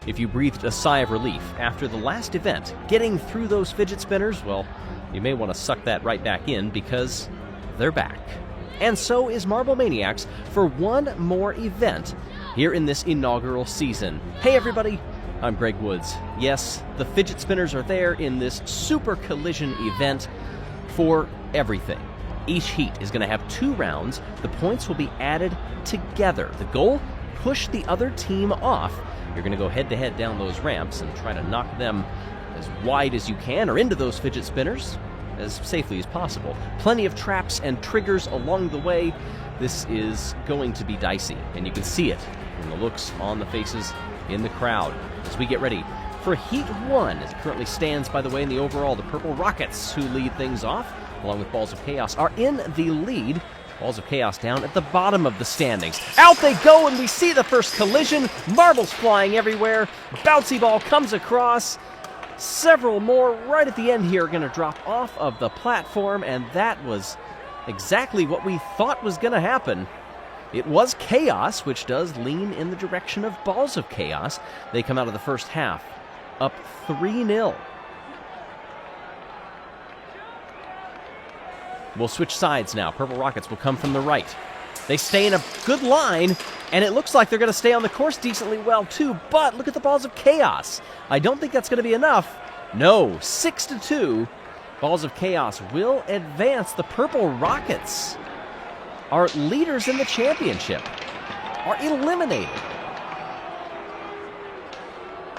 If you breathed a sigh of relief after the last event, getting through those fidget spinners, well, you may want to suck that right back in because they're back. And so is Marble Maniacs for one more event here in this inaugural season. Hey everybody, I'm Greg Woods. Yes, the fidget spinners are there in this super collision event for everything. Each heat is going to have 2 rounds. The points will be added together. The goal, push the other team off. You're going to go head-to-head down those ramps and try to knock them as wide as you can or into those fidget spinners as safely as possible. Plenty of traps and triggers along the way. This is going to be dicey, and you can see it in the looks on the faces in the crowd as we get ready for Heat 1. As it currently stands, by the way, in the overall, the Purple Rockets, who lead things off, along with Balls of Chaos, are in the lead. Balls of Chaos down at the bottom of the standings. Out they go, and we see the first collision. Marbles flying everywhere. Bouncy ball comes across. Several more right at the end here are going to drop off of the platform, and that was exactly what we thought was going to happen. It was Chaos, which does lean in the direction of Balls of Chaos. They come out of the first half up 3-0. We'll switch sides now. Purple Rockets will come from the right. They stay in a good line, and it looks like they're going to stay on the course decently well, too. But look at the Balls of Chaos. I don't think that's going to be enough. No, 6-2. Balls of Chaos will advance. The Purple Rockets are leaders in the championship, are eliminated.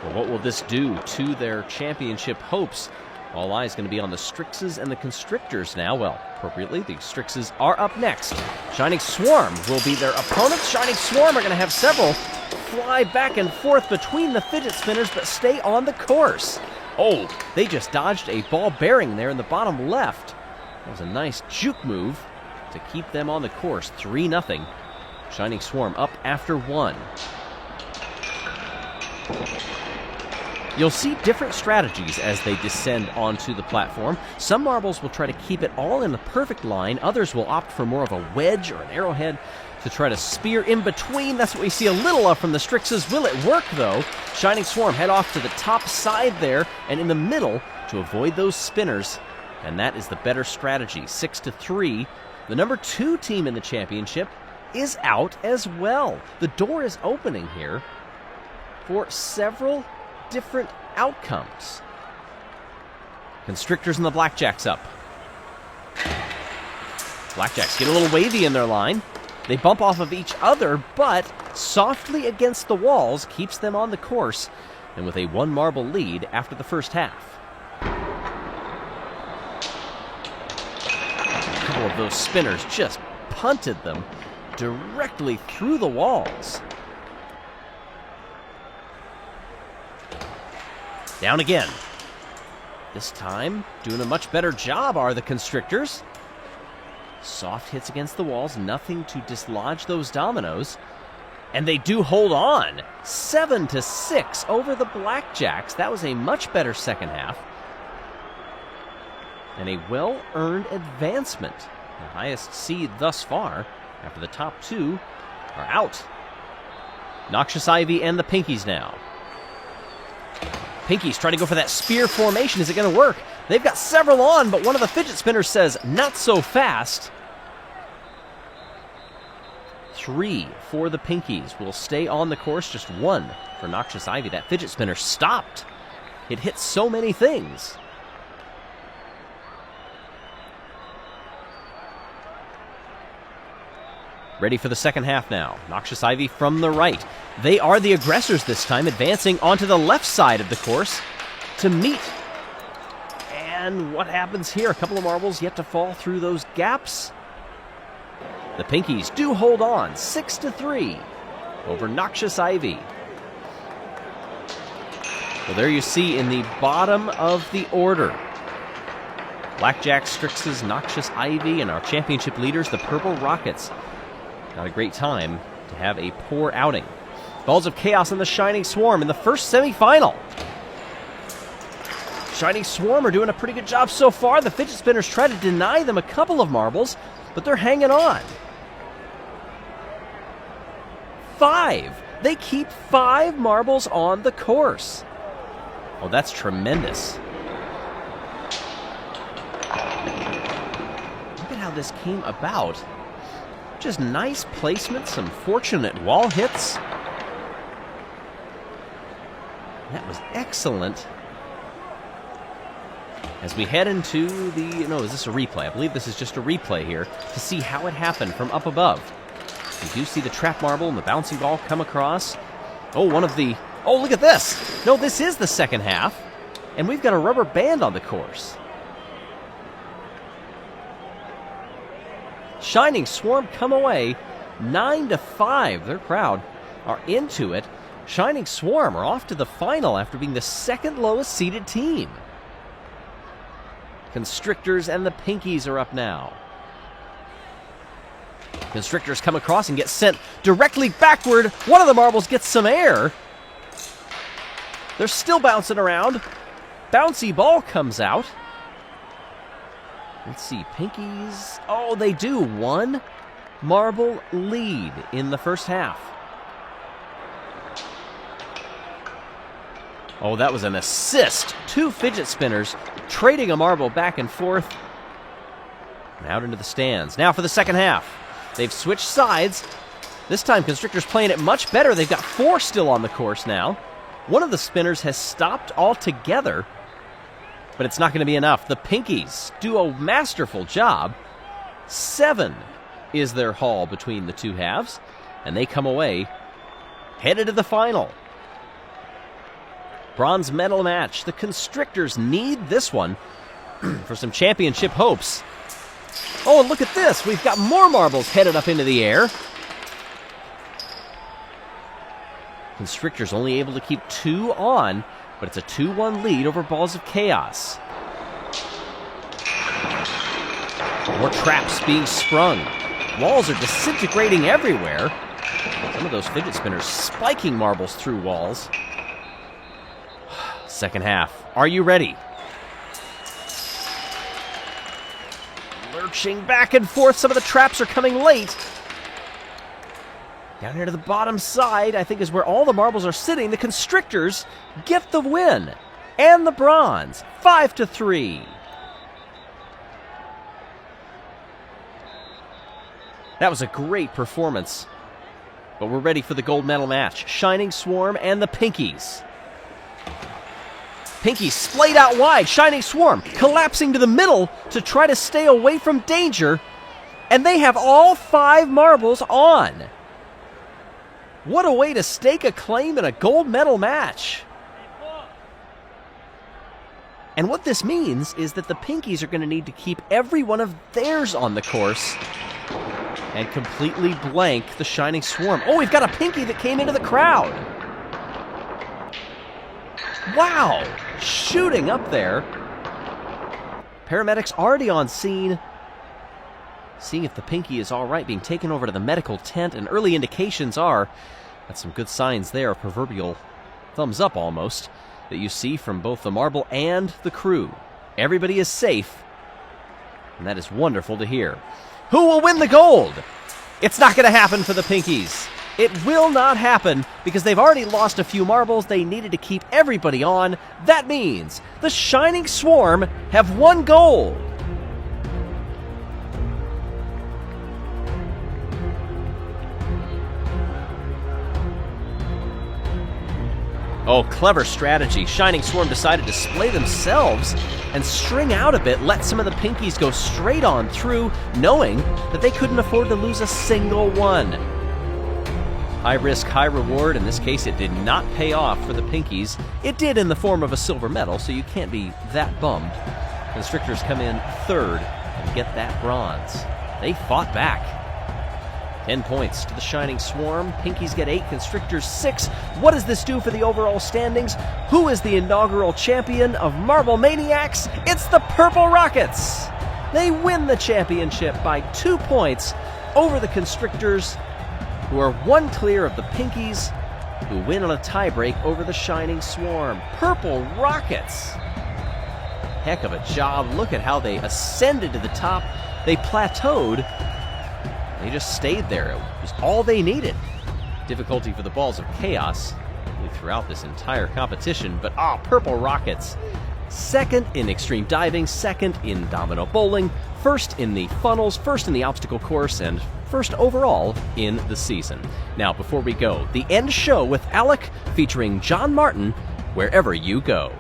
Well, what will this do to their championship hopes? All eyes going to be on the Strixes and the Constrictors now. Well, appropriately, the Strixes are up next. Shining Swarm will be their opponents. Shining Swarm are going to have several fly back and forth between the fidget spinners, but stay on the course. Oh, they just dodged a ball bearing there in the bottom left. That was a nice juke move to keep them on the course. 3-0. Shining Swarm up after 1. You'll see different strategies as they descend onto the platform. Some marbles will try to keep it all in the perfect line. Others will opt for more of a wedge or an arrowhead to try to spear in between. That's what we see a little of from the Strixes. Will it work, though? Shining Swarm head off to the top side there and in the middle to avoid those spinners. And that is the better strategy. 6-3. The number 2 team in the championship is out as well. The door is opening here for several different outcomes. Constrictors and the Blackjacks up. Blackjacks get a little wavy in their line. They bump off of each other, but softly against the walls keeps them on the course, and with a 1 marble lead after the first half. A couple of those spinners just punted them directly through the walls. Down again. This time, doing a much better job are the Constrictors. Soft hits against the walls, nothing to dislodge those dominoes. And they do hold on. 7-6 over the Blackjacks. That was a much better second half. And a well-earned advancement. The highest seed thus far, after the top 2 are out. Noxious Ivy and the Pinkies now. Pinkies trying to go for that spear formation. Is it going to work? They've got several on, but one of the fidget spinners says, not so fast. 3 for the Pinkies will stay on the course. Just 1 for Noxious Ivy. That fidget spinner stopped. It hit so many things. Ready for the second half now. Noxious Ivy from the right. They are the aggressors this time, advancing onto the left side of the course to meet. And what happens here? A couple of marbles yet to fall through those gaps. The Pinkies do hold on, 6-3 over Noxious Ivy. Well, there you see in the bottom of the order, Blackjack, Strixes, Noxious Ivy, and our championship leaders, the Purple Rockets. Not a great time to have a poor outing. Balls of Chaos and the Shining Swarm in the first semifinal. Shining Swarm are doing a pretty good job so far. The fidget spinners try to deny them a couple of marbles, but they're hanging on. 5 They keep 5 marbles on the course. Oh, that's tremendous. Look at how this came about. Just nice placement, some fortunate wall hits. That was excellent. As we head into the... No, is this a replay? I believe this is just a replay here to see how it happened from up above. You do see the trap marble and the bouncing ball come across. Oh, one of the... Oh, look at this! No, this is the second half. And we've got a rubber band on the course. Shining Swarm come away 9-5. Their crowd are into it. Shining Swarm are off to the final after being the second lowest seeded team. Constrictors and the Pinkies are up now. Constrictors come across and get sent directly backward. One of the marbles gets some air. They're still bouncing around. Bouncy ball comes out. Let's see, Pinkies. Oh, they do. 1 marble lead in the first half. Oh, that was an assist. 2 fidget spinners trading a marble back and forth. And out into the stands. Now for the second half. They've switched sides. This time Constrictor's playing it much better. They've got 4 still on the course now. One of the spinners has stopped altogether, but it's not going to be enough. The Pinkies do a masterful job. 7 is their haul between the two halves, and they come away headed to the final. Bronze medal match. The Constrictors need this one for some championship hopes. Oh, and look at this. We've got more marbles headed up into the air. Constrictors only able to keep 2 on, but it's a 2-1 lead over Balls of Chaos. More traps being sprung. Walls are disintegrating everywhere. Some of those fidget spinners spiking marbles through walls. Second half. Are you ready? Lurching back and forth. Some of the traps are coming late. Down here to the bottom side, I think, is where all the marbles are sitting. The Constrictors get the win. And the bronze. 5-3. That was a great performance. But we're ready for the gold medal match. Shining Swarm and the Pinkies. Pinkies splayed out wide. Shining Swarm collapsing to the middle to try to stay away from danger. And they have all 5 marbles on. What a way to stake a claim in a gold medal match. And what this means is that the Pinkies are going to need to keep every one of theirs on the course and completely blank the Shining Swarm. Oh, we've got a Pinky that came into the crowd. Wow, shooting up there. Paramedics already on scene, seeing if the Pinky is all right, being taken over to the medical tent, and early indications are, that's some good signs there, proverbial thumbs up almost, that you see from both the marble and the crew. Everybody is safe, and that is wonderful to hear. Who will win the gold? It's not going to happen for the Pinkies. It will not happen because they've already lost a few marbles. They needed to keep everybody on. That means the Shining Swarm have won gold. Oh, clever strategy. Shining Swarm decided to splay themselves and string out a bit, let some of the Pinkies go straight on through, knowing that they couldn't afford to lose a single one. High risk, high reward. In this case, it did not pay off for the Pinkies. It did in the form of a silver medal, so you can't be that bummed. Constrictors come in third and get that bronze. They fought back. 10 points to the Shining Swarm. Pinkies get 8, Constrictors 6. What does this do for the overall standings? Who is the inaugural champion of Marble Maniacs? It's the Purple Rockets! They win the championship by 2 points over the Constrictors, who are 1 clear of the Pinkies, who win on a tiebreak over the Shining Swarm. Purple Rockets! Heck of a job. Look at how they ascended to the top. They plateaued. They just stayed there. It was all they needed. Difficulty for the balls of chaos really throughout this entire competition, but Purple Rockets. Second in extreme diving, second in domino bowling, first in the funnels, first in the obstacle course, and first overall in the season. Now, before we go, the end show with Alec featuring John Martin, Wherever You Go.